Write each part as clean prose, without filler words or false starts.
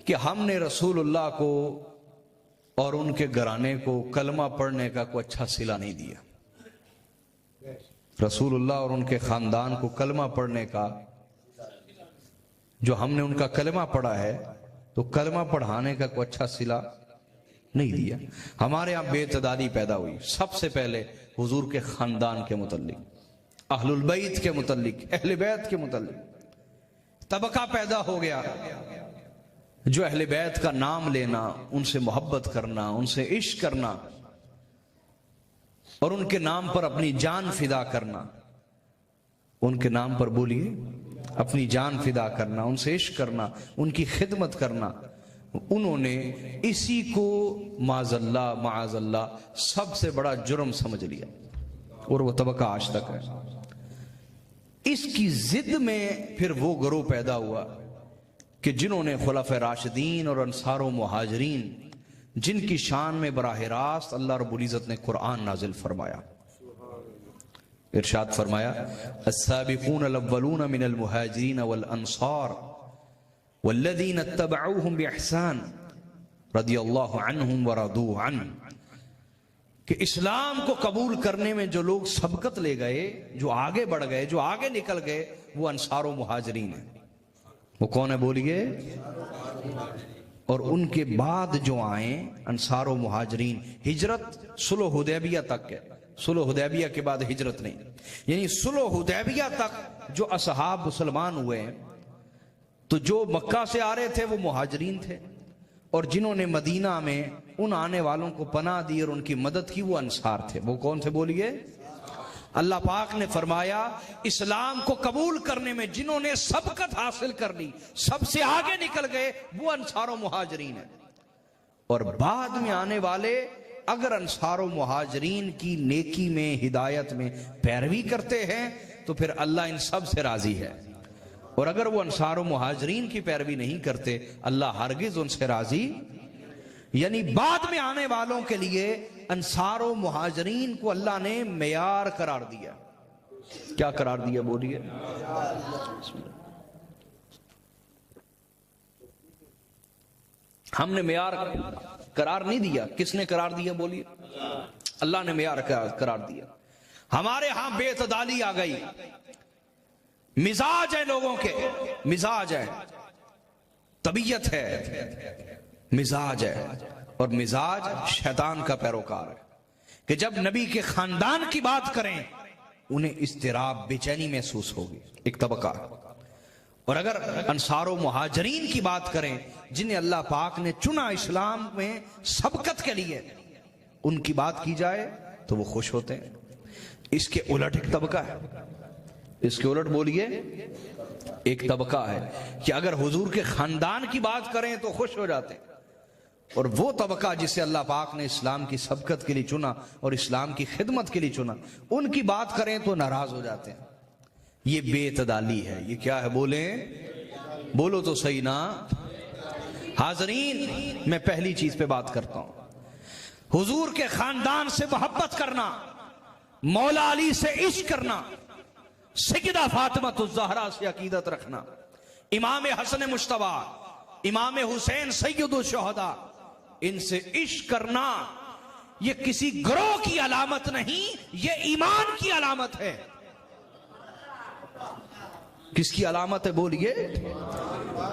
کہ ہم نے رسول اللہ کو اور ان کے گھرانے کو کلمہ پڑھنے کا کوئی اچھا صلہ نہیں دیا. رسول اللہ اور ان کے خاندان کو کلمہ پڑھنے کا، جو ہم نے ان کا کلمہ پڑھا ہے تو کلمہ پڑھانے کا کوئی اچھا صلہ نہیں دیا. ہمارے یہاں بے اعتدالی پیدا ہوئی سب سے پہلے حضور کے خاندان کے متعلق، اہل البیت کے متعلق، اہل بیت کے متعلق طبقہ پیدا ہو گیا جو اہل بیت کا نام لینا، ان سے محبت کرنا، ان سے عشق کرنا اور ان کے نام پر اپنی جان فدا کرنا، ان کے نام پر بولیے اپنی جان فدا کرنا، ان سے عشق کرنا، ان کی خدمت کرنا، انہوں نے اسی کو معاذ اللہ سب سے بڑا جرم سمجھ لیا اور وہ طبقہ آج تک ہے. اس کی ضد میں پھر وہ گروہ پیدا ہوا کہ جنہوں نے خلفائے راشدین اور انصار و مہاجرین، جن کی شان میں براہ راست اللہ رب العزت نے قرآن نازل فرمایا. ارشاد فرمایا السابقون الاولون من المہاجرین والانصار والذین اتبعوهم باحسان رضی اللہ عنہم ورضوا عنہ، کہ اسلام کو قبول کرنے میں جو لوگ سبقت لے گئے، جو آگے بڑھ گئے، جو آگے نکل گئے، وہ انصار و مہاجرین ہیں. وہ کون ہے بولیے؟ اور ان کے بعد جو آئیں انصار و مہاجرین، ہجرت صلح حدیبیہ تک ہے، صلح حدیبیہ کے بعد ہجرت نہیں. یعنی صلح حدیبیہ تک جو اصحاب مسلمان ہوئے ہیں تو جو مکہ سے آ رہے تھے وہ مہاجرین تھے، اور جنہوں نے مدینہ میں ان آنے والوں کو پناہ دی اور ان کی مدد کی وہ انصار تھے. وہ کون تھے بولیے؟ اللہ پاک نے فرمایا اسلام کو قبول کرنے میں جنہوں نے سبقت حاصل کر لی، سب سے آگے نکل گئے، وہ انصار و مہاجرین ہیں. اور بعد میں آنے والے اگر انصار و مہاجرین کی نیکی میں، ہدایت میں پیروی کرتے ہیں تو پھر اللہ ان سب سے راضی ہے، اور اگر وہ انصار و مہاجرین کی پیروی نہیں کرتے اللہ ہرگز ان سے راضی. یعنی بعد میں آنے والوں کے لیے انصار و مہاجرین کو اللہ نے معیار قرار دیا. کیا قرار دیا بولیے؟ ہم نے معیار قرار نہیں دیا. کس نے قرار دیا بولیے؟ اللہ نے معیار قرار دیا. ہمارے ہاں بے اعتدالی آ گئی، مزاج ہے لوگوں کے، مزاج ہے، طبیعت ہے، مزاج ہے، اور مزاج شیطان کا پیروکار ہے کہ جب نبی کے خاندان کی بات کریں انہیں اضطراب، بے چینی محسوس ہوگی، ایک طبقہ. اور اگر انصار و مہاجرین کی بات کریں جنہیں اللہ پاک نے چنا اسلام میں سبقت کے لیے، ان کی بات کی جائے تو وہ خوش ہوتے ہیں. اس کے الٹ ایک طبقہ ہے، اس کے الٹ بولیے ایک طبقہ ہے کہ اگر حضور کے خاندان کی بات کریں تو خوش ہو جاتے ہیں، اور وہ طبقہ جسے اللہ پاک نے اسلام کی سبقت کے لیے چنا اور اسلام کی خدمت کے لیے چنا، ان کی بات کریں تو ناراض ہو جاتے ہیں. یہ بے اعتدالی ہے. یہ کیا ہے بولیں؟ بولو تو صحیح نا. حاضرین، میں پہلی چیز پہ بات کرتا ہوں، حضور کے خاندان سے محبت کرنا، مولا علی سے عشق کرنا، سیدہ فاطمہ الزہرا سے عقیدت رکھنا، امام حسن مجتبی، امام حسین سید الشہداء، ان سے عشق کرنا، یہ کسی گروہ کی علامت نہیں، یہ ایمان کی علامت ہے. کس کی علامت ہے بولیے؟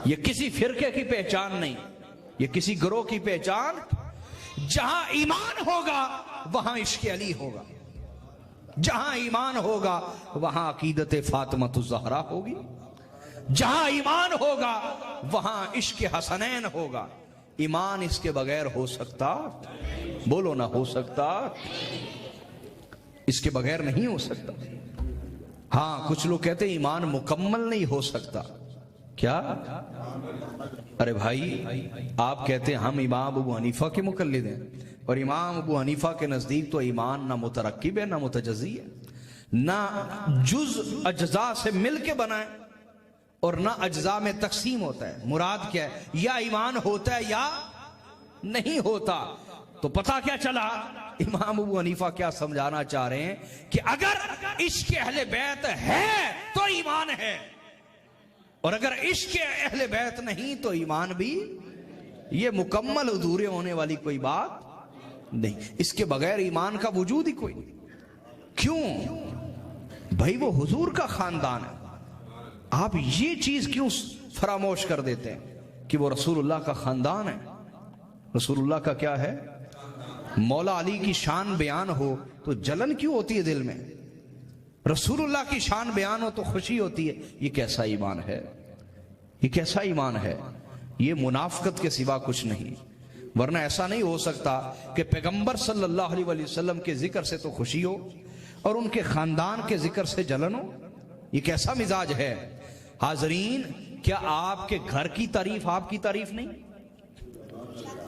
یہ کسی فرقے کی پہچان نہیں، یہ کسی گروہ کی پہچان. جہاں ایمان ہوگا وہاں عشق علی ہوگا، جہاں ایمان ہوگا وہاں عقیدت فاطمہ الزہرا ہوگی، جہاں ایمان ہوگا وہاں عشق حسنین ہوگا. ایمان اس کے بغیر ہو سکتا؟ بولو نہ ہو سکتا، اس کے بغیر نہیں ہو سکتا. ہاں کچھ لوگ کہتے ہیں ایمان مکمل نہیں ہو سکتا. کیا؟ ارے بھائی، آپ کہتے ہیں ہم امام ابو حنیفہ کے مقلد ہیں، اور امام ابو حنیفہ کے نزدیک تو ایمان نہ مترکب ہے نہ متجزی ہے، نہ جز اجزاء سے مل کے بنا ہے اور نہ اجزاء میں تقسیم ہوتا ہے. مراد کیا ہے؟ یا ایمان ہوتا ہے یا نہیں ہوتا. تو پتہ کیا چلا امام ابو حنیفہ کیا سمجھانا چاہ رہے ہیں کہ اگر عشق اہل بیت ہے تو ایمان ہے، اور اگر عشق اہل بیت نہیں تو ایمان بھی یہ مکمل ادھورے ہونے والی کوئی بات نہیں، اس کے بغیر ایمان کا وجود ہی کوئی نہیں۔ کیوں بھائی؟ وہ حضور کا خاندان ہے، آپ یہ چیز کیوں فراموش کر دیتے ہیں کہ وہ رسول اللہ کا خاندان ہے؟ رسول اللہ کا کیا ہے؟ مولا علی کی شان بیان ہو تو جلن کیوں ہوتی ہے دل میں؟ رسول اللہ کی شان بیان ہو تو خوشی ہوتی ہے۔ یہ کیسا ایمان ہے؟ یہ کیسا ایمان ہے؟ یہ منافقت کے سوا کچھ نہیں۔ ورنہ ایسا نہیں ہو سکتا کہ پیغمبر صلی اللہ علیہ وسلم کے ذکر سے تو خوشی ہو اور ان کے خاندان کے ذکر سے جلن ہو۔ یہ کیسا مزاج ہے؟ حاضرین، کیا آپ کے گھر کی تعریف آپ کی تعریف نہیں؟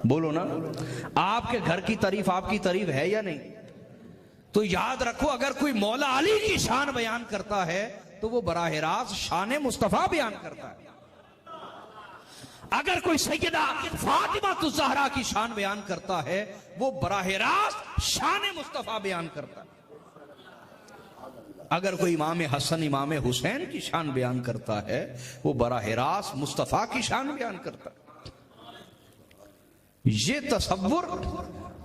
بولو نا، آپ کے گھر کی تعریف آپ کی تعریف ہے یا نہیں؟ تو یاد رکھو، اگر کوئی مولا علی کی شان بیان کرتا ہے تو وہ براہ راست شان مصطفیٰ بیان کرتا ہے۔ اگر کوئی سیدہ فاطمہ الزہرا کی شان بیان کرتا ہے وہ براہ راست شان مصطفیٰ بیان کرتا ہے۔ اگر کوئی امام حسن امام حسین کی شان بیان کرتا ہے وہ براہ راست مصطفیٰ کی شان بیان کرتا ہے۔ یہ تصور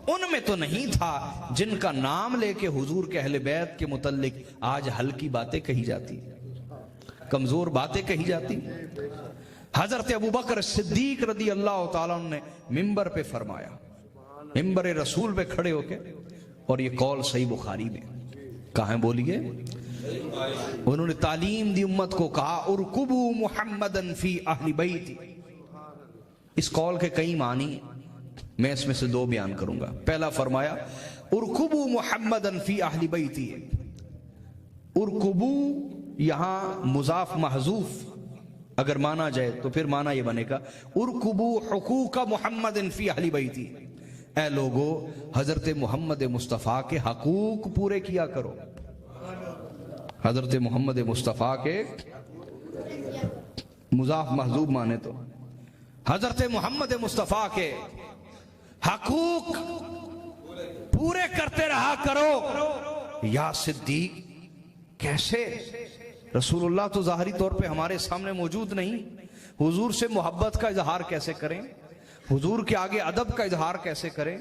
ان میں تو نہیں تھا جن کا نام لے کے حضور کے اہل بیت کے متعلق آج ہلکی باتیں کہی جاتی، کمزور باتیں کہی جاتی۔ حضرت ابوبکر صدیق رضی اللہ تعالیٰ عنہ نے ممبر پہ فرمایا، ممبر رسول پہ کھڑے ہو کے، اور یہ قول صحیح بخاری میں کہاں بولیے، انہوں نے تعلیم دی امت کو، کہا ارکبوا محمدن فی اہل بیتی۔ اس قول کے کئی معنی ہیں، میں اس میں سے دو بیان کروں گا۔ پہلا فرمایا ارکبوا محمدن فی اہل بیتی، ارکبوا یہاں مضاف محذوف اگر مانا جائے تو پھر مانا یہ بنے گا ارکبوا حقوق محمد فی اہل بیتی، اے لوگو حضرت محمد مصطفیٰ کے حقوق پورے کیا کرو۔ حضرت محمد مصطفیٰ کے مضاف محذوف مانے تو حضرت محمد مصطفیٰ کے حقوق پورے کرتے رہا کرو۔ یا صدیق، کیسے؟ رسول اللہ تو ظاہری طور پہ ہمارے سامنے موجود نہیں، حضور سے محبت کا اظہار کیسے کریں؟ حضور کے آگے ادب کا اظہار کیسے کریں؟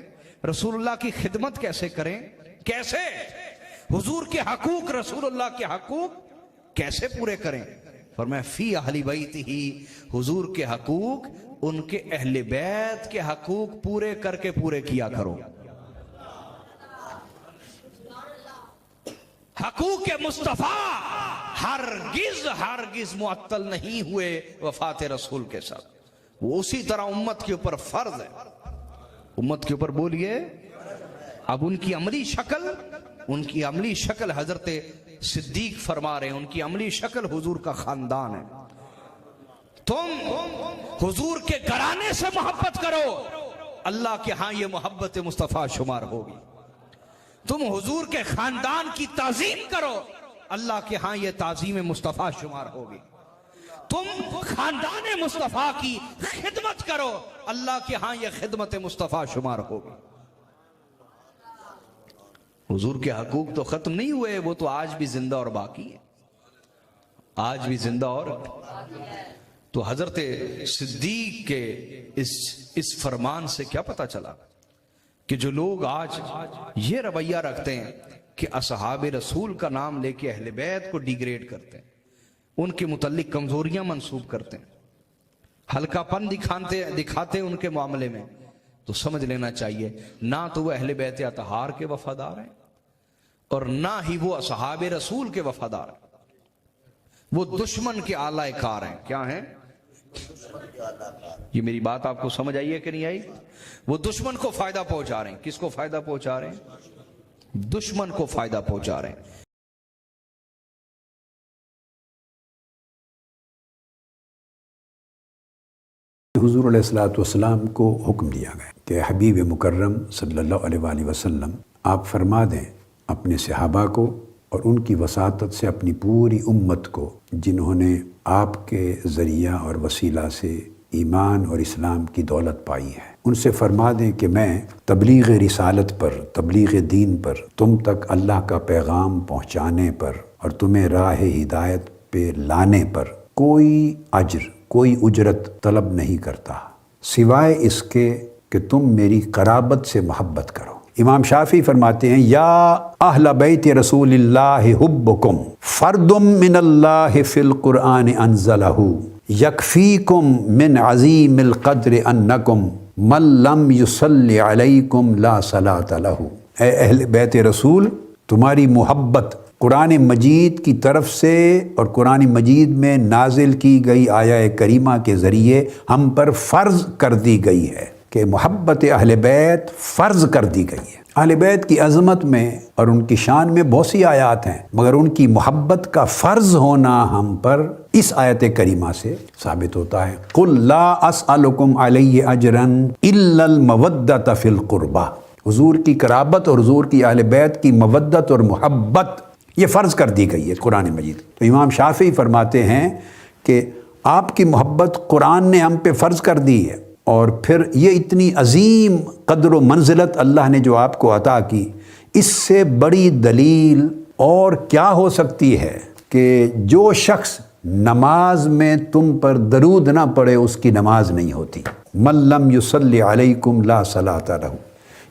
رسول اللہ کی خدمت کیسے کریں؟ کیسے حضور کے حقوق، رسول اللہ کے حقوق کیسے پورے کریں؟ فرمایا فی اہل بیت ہی، حضور کے حقوق ان کے اہل بیت کے حقوق پورے کر کے پورے کیا کرو۔ حقوق مصطفیٰ ہرگز معطل نہیں ہوئے وفات رسول کے ساتھ، وہ اسی طرح امت کے اوپر فرض ہے۔ امت کے اوپر بولیے۔ اب ان کی عملی شکل حضرت صدیق فرما رہے ہیں، ان کی عملی شکل حضور کا خاندان ہے۔ تم حضور کے گھرانے سے محبت کرو، اللہ کے ہاں یہ محبت مصطفیٰ شمار ہوگی۔ تم حضور کے خاندان کی تعظیم کرو، اللہ کے ہاں یہ تعظیم مصطفیٰ شمار ہوگی۔ تم خاندان مصطفیٰ کی خدمت کرو، اللہ کے ہاں یہ خدمت مصطفیٰ شمار ہوگی۔ حضور کے حقوق تو ختم نہیں ہوئے، وہ تو آج بھی زندہ اور باقی ہیں، آج بھی زندہ اور۔ تو حضرت صدیق کے اس فرمان سے کیا پتہ چلا کہ جو لوگ آج یہ رویہ رکھتے ہیں کہ اصحاب رسول کا نام لے کے اہل بیت کو ڈیگریڈ کرتے ہیں، ان کے متعلق کمزوریاں منسوب کرتے ہیں، ہلکا پن دکھاتے ہیں ان کے معاملے میں، تو سمجھ لینا چاہیے نہ تو وہ اہل بیت اطہار کے وفادار ہیں اور نہ ہی وہ اصحاب رسول کے وفادار ہیں، وہ دشمن کے اعلی کار ہیں۔ کیا ہیں؟ یہ میری بات آپ کو سمجھ آئی ہے کہ نہیں آئی؟ وہ دشمن کو فائدہ پہنچا رہے ہیں۔ کس کو فائدہ پہنچا رہے ہیں؟ دشمن کو فائدہ پہنچا رہے ہیں۔ حضور علیہ الصلوۃ والسلام کو حکم دیا گیا کہ حبیب مکرم صلی اللہ علیہ وآلہ وسلم آپ فرما دیں اپنے صحابہ کو اور ان کی وساطت سے اپنی پوری امت کو، جنہوں نے آپ کے ذریعہ اور وسیلہ سے ایمان اور اسلام کی دولت پائی ہے، ان سے فرما دیں کہ میں تبلیغ رسالت پر، تبلیغ دین پر، تم تک اللہ کا پیغام پہنچانے پر اور تمہیں راہ ہدایت پہ لانے پر کوئی اجر، کوئی اجرت طلب نہیں کرتا، سوائے اس کے کہ تم میری قرابت سے محبت کرو۔ امام شافعی فرماتے ہیں یا اہل بیت رسول اللہ حبکم فرد من اللہ فی القرآن انزلہ یکفیکم من عظیم القدر انکم من لم یصلی علیکم لا صلاۃ لہ۔ اے اہل بیت رسول، تمہاری محبت قرآن مجید کی طرف سے اور قرآن مجید میں نازل کی گئی آیہ کریمہ کے ذریعے ہم پر فرض کر دی گئی ہے کہ محبت اہل بیت فرض کر دی گئی ہے۔ اہل بیت کی عظمت میں اور ان کی شان میں بہت سی آیات ہیں، مگر ان کی محبت کا فرض ہونا ہم پر اس آیت کریمہ سے ثابت ہوتا ہے۔ قل لا اسألکم علیہ اجرا الا المودۃ فی القربہ۔ حضور کی قرابت اور حضور کی اہل بیت کی مودت اور محبت یہ فرض کر دی گئی ہے قرآن مجید۔ تو امام شافعی فرماتے ہیں کہ آپ کی محبت قرآن نے ہم پہ فرض کر دی ہے، اور پھر یہ اتنی عظیم قدر و منزلت اللہ نے جو آپ کو عطا کی، اس سے بڑی دلیل اور کیا ہو سکتی ہے کہ جو شخص نماز میں تم پر درود نہ پڑے اس کی نماز نہیں ہوتی۔ من لم یصلی علیکم لا صلاۃ لہ۔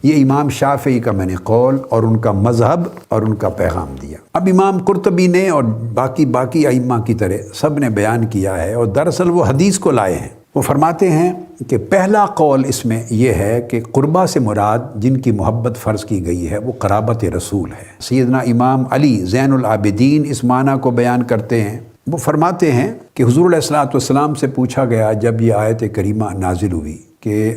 یہ امام شافعی کا میں نے قول اور ان کا مذہب اور ان کا پیغام دیا۔ اب امام قرطبی نے اور باقی ائمہ کی طرح سب نے بیان کیا ہے، اور دراصل وہ حدیث کو لائے ہیں۔ وہ فرماتے ہیں کہ پہلا قول اس میں یہ ہے کہ قربہ سے مراد جن کی محبت فرض کی گئی ہے وہ قرابت رسول ہے۔ سیدنا امام علی زین العابدین اس معنی کو بیان کرتے ہیں۔ وہ فرماتے ہیں کہ حضور علیہ الصلوۃ والسلام سے پوچھا گیا جب یہ آیت کریمہ نازل ہوئی کہ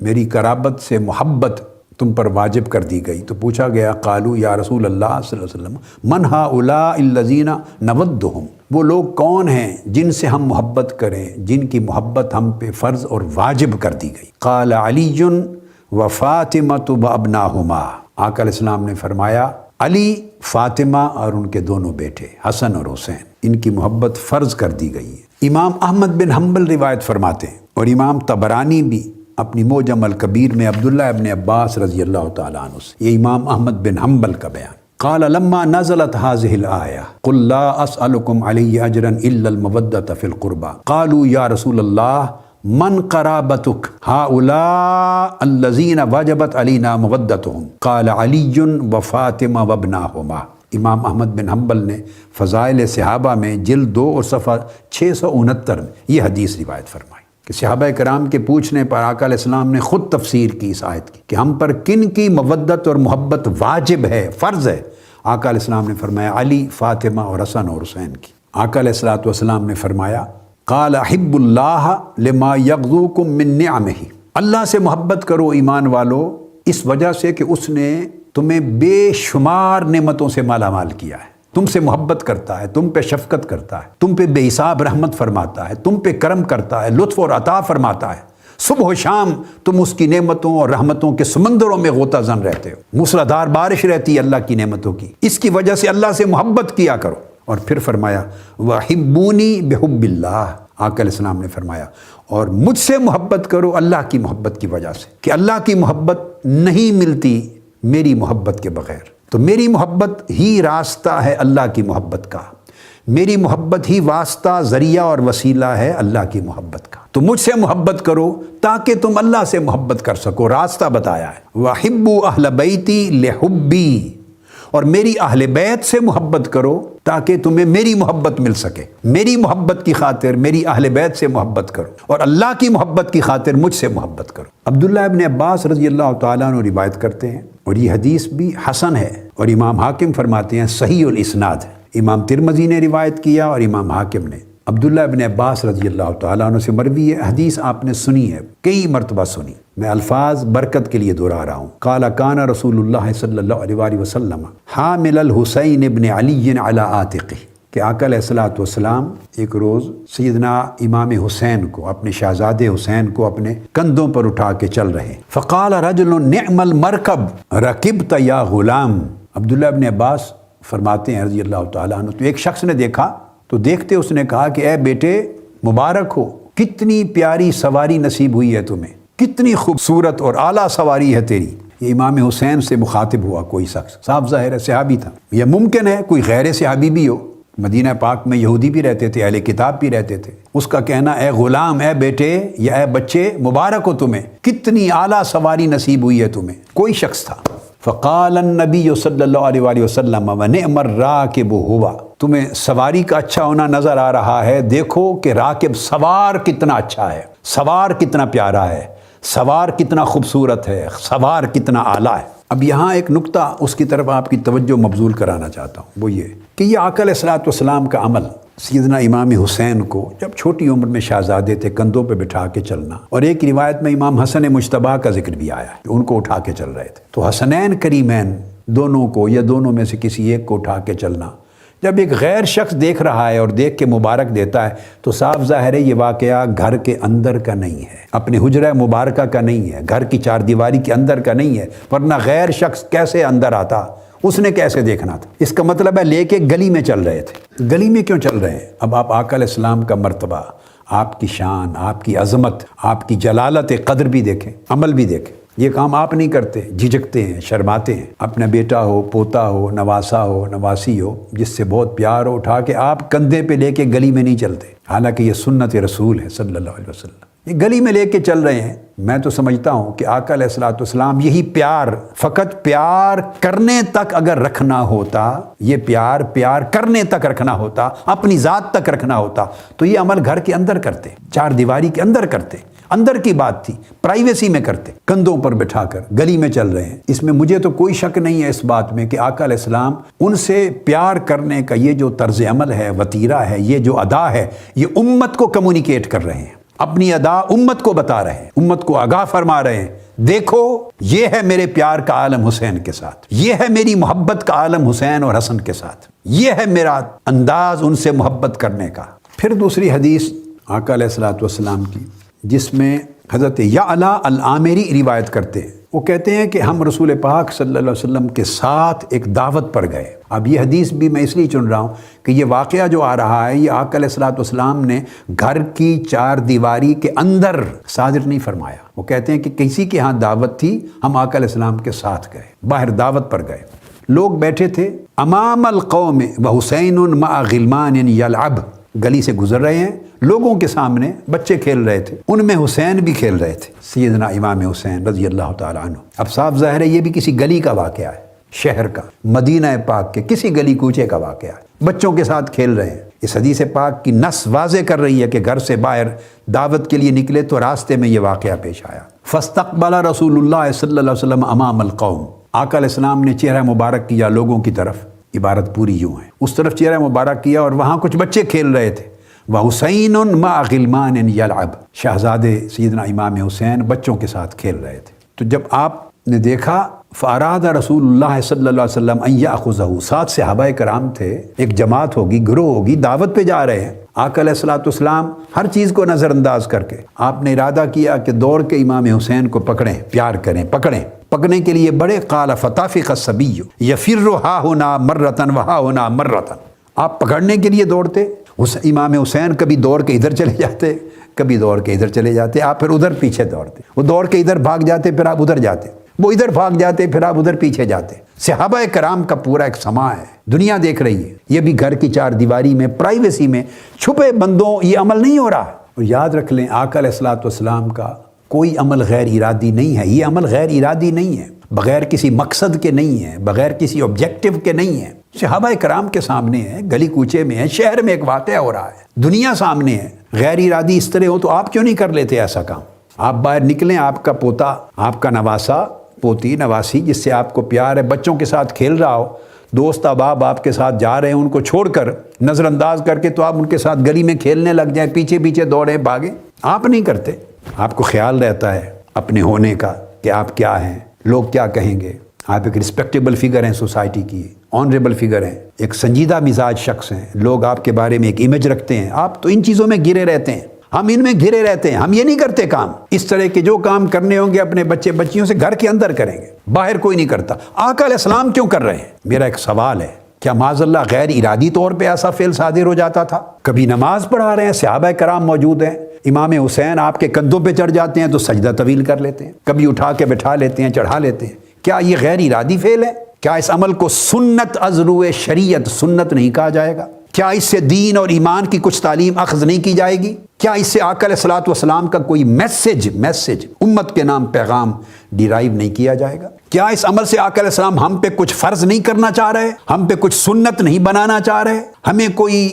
میری قرابت سے محبت تم پر واجب کر دی گئی، تو پوچھا گیا قالو یا رسول اللہ صلی اللہ علیہ وسلم من ہؤلاء الذین نودہم، وہ لوگ کون ہیں جن سے ہم محبت کریں، جن کی محبت ہم پہ فرض اور واجب کر دی گئی۔ قال علی و فاطمۃ وابناہما، آقا علیہ السلام نے فرمایا علی، فاطمہ اور ان کے دونوں بیٹے حسن اور حسین، ان کی محبت فرض کر دی گئی ہے۔ امام احمد بن حنبل روایت فرماتے ہیں، اور امام طبرانی بھی اپنی معجم الکبیر میں عبداللہ ابن عباس رضی اللہ تعالیٰ عنہ سے، یہ امام احمد بن حنبل کا بیان، قال لما نزلت هذه الآية قل لا أسألكم عليه أجرا إلا المودة في القربى قالوا يا رسول الله من قرابتك هؤلاء الذين وجبت علينا مودتهم قال علي وفاطمة وابناهما۔ امام احمد بن حنبل نے فضائل صحابہ میں جلد 2 اور صفحہ 669 میں یہ حدیث روایت فرمائی کہ صحابہ کرام کے پوچھنے پر آقا علیہ السلام نے خود تفسیر کی اس آیت کی کہ ہم پر کن کی مودت اور محبت واجب ہے، فرض ہے۔ آقا علیہ السلام نے فرمایا علی، فاطمہ اور حسن اور حسین کی۔ آقا علیہ الصلوۃ والسلام نے فرمایا قال احب اللہ لما یغزوکم من نعمہ، اللہ سے محبت کرو ایمان والو اس وجہ سے کہ اس نے تمہیں بے شمار نعمتوں سے مالا مال کیا ہے، تم سے محبت کرتا ہے، تم پہ شفقت کرتا ہے، تم پہ بے حساب رحمت فرماتا ہے، تم پہ کرم کرتا ہے، لطف اور عطا فرماتا ہے۔ صبح و شام تم اس کی نعمتوں اور رحمتوں کے سمندروں میں غوطہ زن رہتے ہو، موسلادھار بارش رہتی ہے اللہ کی نعمتوں کی، اس کی وجہ سے اللہ سے محبت کیا کرو۔ اور پھر فرمایا وَحِبُّونِي بِحُبِّ اللَّهِ، آقا علیہ السلام نے فرمایا اور مجھ سے محبت کرو اللہ کی محبت کی وجہ سے، کہ اللہ کی محبت نہیں ملتی میری محبت کے بغیر، تو میری محبت ہی راستہ ہے اللہ کی محبت کا، میری محبت ہی واسطہ، ذریعہ اور وسیلہ ہے اللہ کی محبت کا، تو مجھ سے محبت کرو تاکہ تم اللہ سے محبت کر سکو، راستہ بتایا ہے۔ وَحِبُّوا أَهْلَ بَيْتِي لِحُبِّي، اور میری اہل بیت سے محبت کرو تاکہ تمہیں میری محبت مل سکے، میری محبت کی خاطر میری اہل بیت سے محبت کرو، اور اللہ کی محبت کی خاطر مجھ سے محبت کرو۔ عبداللہ ابن عباس رضی اللہ تعالیٰ عنہ روایت کرتے ہیں، اور یہ حدیث بھی حسن ہے، اور امام حاکم فرماتے ہیں صحیح الاسناد ہے۔ امام ترمذی نے روایت کیا اور امام حاکم نے۔ عبداللہ ابن عباس رضی اللہ تعالیٰ عنہ سے مروی ہے، حدیث آپ نے سنی ہے، کئی مرتبہ سنی، میں الفاظ برکت کے لیے دہرا رہا ہوں۔ قال کان رسول اللہ صلی اللہ علیہ وآلہ وسلم حامل الحسین ابن علی علی عاتقہ، کہ آقا علیہ الصلوۃ والسلام ایک روز سیدنا امام حسین کو، اپنے شہزادے حسین کو اپنے کندھوں پر اٹھا کے چل رہے۔ فقال رجل نعم المرکب رکبت یا غلام، عبداللہ ابن عباس فرماتے ہیں رضی اللہ تعالیٰ عنہ، تو ایک شخص نے دیکھا تو دیکھتے اس نے کہا کہ اے بیٹے مبارک ہو، کتنی پیاری سواری نصیب ہوئی ہے تمہیں، کتنی خوبصورت اور اعلیٰ سواری ہے تیری۔ یہ امام حسین سے مخاطب ہوا کوئی شخص، صاف ظاہر ہے صحابی تھا، یا ممکن ہے کوئی غیر صحابی بھی ہو، مدینہ پاک میں یہودی بھی رہتے تھے، اہل کتاب بھی رہتے تھے. اس کا کہنا اے غلام، اے بیٹے یا اے بچے، مبارک ہو تمہیں، کتنی اعلیٰ سواری نصیب ہوئی ہے تمہیں. کوئی شخص تھا. فقال النبی صلی اللہ علیہ وآلہ وسلم ونعم الراکب ہوا. تمہیں سواری کا اچھا ہونا نظر آ رہا ہے، دیکھو کہ راکب سوار کتنا اچھا ہے، سوار کتنا پیارا ہے، سوار کتنا خوبصورت ہے، سوار کتنا اعلیٰ ہے. اب یہاں ایک نقطہ اس کی طرف آپ کی توجہ مبذول کرانا چاہتا ہوں، وہ یہ کہ یہ آقا علیہ الصلوۃ والسلام کا عمل، سیدنا امام حسین کو جب چھوٹی عمر میں شہزادے تھے کندھوں پہ بٹھا کے چلنا، اور ایک روایت میں امام حسن مجتبیٰ کا ذکر بھی آیا کہ ان کو اٹھا کے چل رہے تھے. تو حسنین کریمین دونوں کو یا دونوں میں سے کسی ایک کو اٹھا کے چلنا جب ایک غیر شخص دیکھ رہا ہے اور دیکھ کے مبارک دیتا ہے تو صاف ظاہر ہے یہ واقعہ گھر کے اندر کا نہیں ہے، اپنے حجرہ مبارکہ کا نہیں ہے، گھر کی چار دیواری کے اندر کا نہیں ہے، ورنہ غیر شخص کیسے اندر آتا، اس نے کیسے دیکھنا تھا. اس کا مطلب ہے لے کے گلی میں چل رہے تھے. گلی میں کیوں چل رہے ہیں؟ اب آپ آقا علیہ السلام کا مرتبہ، آپ کی شان، آپ کی عظمت، آپ کی جلالت قدر بھی دیکھیں، عمل بھی دیکھیں. یہ کام آپ نہیں کرتے، جھجکتے ہیں، شرماتے ہیں. اپنا بیٹا ہو، پوتا ہو، نواسا ہو، نواسی ہو، جس سے بہت پیار ہو، اٹھا کے آپ کندھے پہ لے کے گلی میں نہیں چلتے، حالانکہ یہ سنت رسول ہے صلی اللہ علیہ وسلم. یہ گلی میں لے کے چل رہے ہیں. میں تو سمجھتا ہوں کہ آقا علیہ الصلوۃ والسلام یہی پیار، فقط پیار کرنے تک اگر رکھنا ہوتا، یہ پیار کرنے تک رکھنا ہوتا، اپنی ذات تک رکھنا ہوتا، تو یہ عمل گھر کے اندر کرتے، چار دیواری کے اندر کرتے. اندر کی بات تھی، پرائیویسی میں کرتے. کندھوں پر بٹھا کر گلی میں چل رہے ہیں. اس میں مجھے تو کوئی شک نہیں ہے اس بات میں کہ آقا علیہ السلام ان سے پیار کرنے کا یہ جو طرز عمل ہے، وتیرہ ہے، یہ جو ادا ہے، یہ امت کو کمیونیکیٹ کر رہے ہیں، اپنی ادا امت کو بتا رہے ہیں، امت کو آگاہ فرما رہے ہیں. دیکھو یہ ہے میرے پیار کا عالم حسین کے ساتھ، یہ ہے میری محبت کا عالم حسین اور حسن کے ساتھ، یہ ہے میرا انداز ان سے محبت کرنے کا. پھر دوسری حدیث آقا علیہ الصلوۃ والسلام کی، جس میں حضرت یعلا العامری روایت کرتے ہیں. وہ کہتے ہیں کہ ہم رسول پاک صلی اللہ علیہ وسلم کے ساتھ ایک دعوت پر گئے. اب یہ حدیث بھی میں اس لیے چن رہا ہوں کہ یہ واقعہ جو آ رہا ہے یہ آقا علیہ الصلوۃ والسلام نے گھر کی چار دیواری کے اندر صادر نہیں فرمایا. وہ کہتے ہیں کہ کسی کے ہاں دعوت تھی، ہم آقا علیہ السلام کے ساتھ گئے، باہر دعوت پر گئے. لوگ بیٹھے تھے، امام القوم وحسین مع غلمان یلعب، گلی سے گزر رہے ہیں، لوگوں کے سامنے بچے کھیل رہے تھے، ان میں حسین بھی کھیل رہے تھے، سیدنا امام حسین رضی اللہ تعالیٰ عنہ. اب صاف ظاہر ہے یہ بھی کسی گلی کا واقعہ ہے، شہر کا، مدینہ پاک کے کسی گلی کوچے کا واقعہ ہے. بچوں کے ساتھ کھیل رہے ہیں. اس حدیث پاک کی نص واضح کر رہی ہے کہ گھر سے باہر دعوت کے لیے نکلے تو راستے میں یہ واقعہ پیش آیا. فاستقبل رسول اللہ صلی اللہ علیہ وسلم امام القوم، آقا علیہ السلام نے چہرہ مبارک کیا لوگوں کی طرف. عبارت پوری یوں ہے، اس طرف چہرہ مبارک کیا اور وہاں کچھ بچے کھیل رہے تھے. وحسین مع غلمان یلعب، شہزادے سیدنا امام حسین بچوں کے ساتھ کھیل رہے تھے. تو جب آپ نے دیکھا فاراد رسول اللہ صلی اللہ علیہ وسلم ان یاخذہ، ساتھ صحابہ کرام تھے، ایک جماعت ہوگی، گروہ ہوگی، دعوت پہ جا رہے ہیں. آقا علیہ الصلوۃ والسلام ہر چیز کو نظر انداز کر کے آپ نے ارادہ کیا کہ دوڑ کے امام حسین کو پکڑیں، پیار کریں، پکڑیں. پکڑنے کے لیے بڑے، قال فطافق الصبی یفر ہا ہنا مرتن وہا ہنا مرتن. آپ پکڑنے کے لیے دوڑتے، امام حسین کبھی دوڑ کے ادھر چلے جاتے، کبھی دوڑ کے ادھر چلے جاتے، آپ پھر ادھر پیچھے دوڑتے. وہ دوڑ کے ادھر بھاگ جاتے، پھر آپ ادھر جاتے، وہ ادھر بھاگ جاتے، پھر آپ ادھر پیچھے جاتے. صحابہ کرام کا پورا ایک سماع ہے، دنیا دیکھ رہی ہے. یہ بھی گھر کی چار دیواری میں، پرائیویسی میں، چھپے بندوں یہ عمل نہیں ہو رہا. اور یاد رکھ لیں آقا علیہ الصلوۃ والسلام کا کوئی عمل غیر ارادی نہیں ہے. یہ عمل غیر ارادی نہیں ہے، بغیر کسی مقصد کے نہیں ہے، بغیر کسی آبجیکٹو کے نہیں ہے. صحابہ کرام کے سامنے ہے، گلی کوچے میں ہے، شہر میں ایک واقعہ ہو رہا ہے، دنیا سامنے ہے. غیر ارادی اس طرح ہو تو آپ کیوں نہیں کر لیتے ایسا کام؟ آپ باہر نکلیں، آپ کا پوتا، آپ کا نواسا، پوتی، نواسی جس سے آپ کو پیار ہے، بچوں کے ساتھ کھیل رہا ہو، دوست احباب آپ کے ساتھ جا رہے ہیں، ان کو چھوڑ کر نظر انداز کر کے تو آپ ان کے ساتھ گلی میں کھیلنے لگ جائیں، پیچھے پیچھے دوڑیں، بھاگیں. آپ نہیں کرتے. آپ کو خیال رہتا ہے اپنے ہونے کا کہ آپ کیا ہیں، لوگ کیا کہیں گے. آپ ایک رسپیکٹیبل فگر ہیں سوسائٹی کی، آنریبل فگر ہیں، ایک سنجیدہ مزاج شخص ہیں، لوگ آپ کے بارے میں ایک امیج رکھتے ہیں. آپ تو ان چیزوں میں گھرے رہتے ہیں، ہم ان میں گھرے رہتے ہیں. ہم یہ نہیں کرتے کام. اس طرح کے جو کام کرنے ہوں گے اپنے بچے بچیوں سے گھر کے اندر کریں گے، باہر کوئی نہیں کرتا. آقا علیہ السلام کیوں کر رہے ہیں؟ میرا ایک سوال ہے، کیا معاذ اللہ غیر ارادی طور پہ ایسا فعل صادر ہو جاتا تھا؟ کبھی نماز پڑھا رہے ہیں، صحابہ کرام موجود ہیں، امام حسین آپ کے کندھوں پہ چڑھ جاتے ہیں تو سجدہ طویل کر لیتے ہیں، کبھی اٹھا کے بٹھا لیتے ہیں، چڑھا لیتے ہیں. کیا یہ غیر ارادی فعل ہے؟ کیا اس عمل کو سنت از روئے شریعت سنت نہیں کہا جائے گا؟ کیا اس سے دین اور ایمان کی کچھ تعلیم اخذ نہیں کی جائے گی؟ کیا اس سے آقا علیہ الصلوۃ والسلام کا کوئی میسج امت کے نام پیغام ڈیرائیو نہیں کیا جائے گا؟ کیا اس عمل سے آقا علیہ السلام ہم پہ کچھ فرض نہیں کرنا چاہ رہے، ہم پہ کچھ سنت نہیں بنانا چاہ رہے، ہمیں کوئی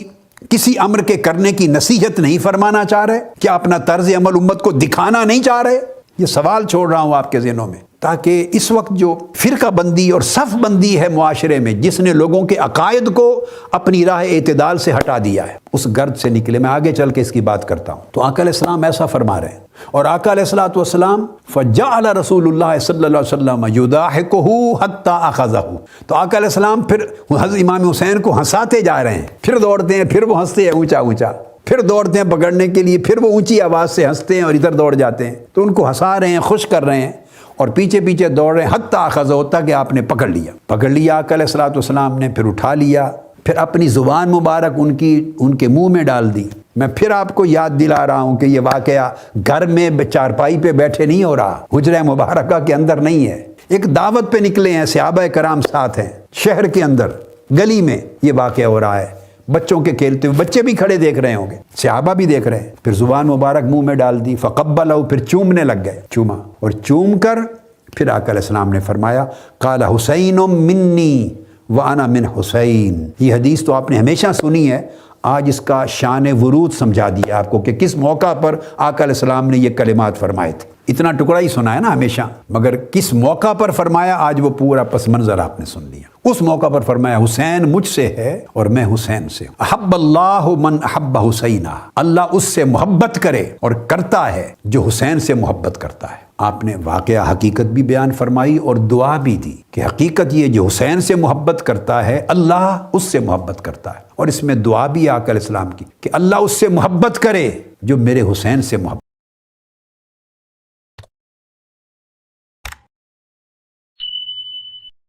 کسی امر کے کرنے کی نصیحت نہیں فرمانا چاہ رہے؟ کیا اپنا طرز عمل امت کو دکھانا نہیں چاہ رہے؟ یہ سوال چھوڑ رہا ہوں آپ کے ذہنوں میں، تاکہ اس وقت جو فرقہ بندی اور صف بندی ہے معاشرے میں، جس نے لوگوں کے عقائد کو اپنی راہ اعتدال سے ہٹا دیا ہے، اس گرد سے نکلے۔ میں آگے چل کے اس کی بات کرتا ہوں۔ تو آقا علیہ السلام ایسا فرما رہے ہیں، اور آقا علیہ الصلوۃ والسلام فجعل رسول اللہ صلی اللہ علیہ وسلم یضاحکہ حتی اخذہ، تو آقا علیہ السلام پھر حضرت امام حسین کو ہنساتے جا رہے ہیں، پھر دوڑتے ہیں، پھر وہ ہنستے ہیں اونچا اونچا، پھر دوڑتے ہیں پکڑنے کے لیے، پھر وہ اونچی آواز سے ہنستے ہیں اور ادھر دوڑ جاتے ہیں۔ تو ان کو ہنسا رہے ہیں، خوش کر رہے ہیں، اور پیچھے پیچھے دوڑ رہے ہیں، حتی اخذہ، ہوتا کہ آپ نے پکڑ لیا آقا علیہ الصلوۃ والسلام نے، پھر اٹھا لیا، پھر اپنی زبان مبارک ان کے منہ میں ڈال دی۔ میں پھر آپ کو یاد دلا رہا ہوں کہ یہ واقعہ گھر میں چارپائی پہ بیٹھے نہیں ہو رہا، حجرہ مبارکہ کے اندر نہیں ہے، ایک دعوت پہ نکلے ہیں، صحابہ کرام ساتھ ہیں، شہر کے اندر گلی میں یہ واقعہ ہو رہا ہے، بچوں کے کھیلتے ہوئے، بچے بھی کھڑے دیکھ رہے ہوں گے، صحابہ بھی دیکھ رہے ہیں، پھر زبان مبارک منہ میں ڈال دی، فقبلہ، پھر چومنے لگ گئے، چوما، اور چوم کر پھر آقا علیہ السلام نے فرمایا قال حسین منی وانا من حسین۔ یہ حدیث تو آپ نے ہمیشہ سنی ہے، آج اس کا شان ورود سمجھا دیا آپ کو کہ کس موقع پر آقا علیہ السلام نے یہ کلمات فرمائے تھے۔ اتنا ٹکڑا ہی سنا ہے نا ہمیشہ، مگر کس موقع پر فرمایا آج وہ پورا پس منظر آپ نے سن لیا۔ اس موقع پر فرمایا حسین مجھ سے ہے اور میں حسین سے ہوں۔ احب اللہ من احب حسینہ، اللہ اس سے محبت کرے اور کرتا ہے جو حسین سے محبت کرتا ہے۔ آپ نے واقعہ حقیقت بھی بیان فرمائی اور دعا بھی دی کہ حقیقت یہ جو حسین سے محبت کرتا ہے اللہ اس سے محبت کرتا ہے، اور اس میں دعا بھی آقا علیہ السلام کی کہ اللہ اس سے محبت کرے جو میرے حسین سے محبت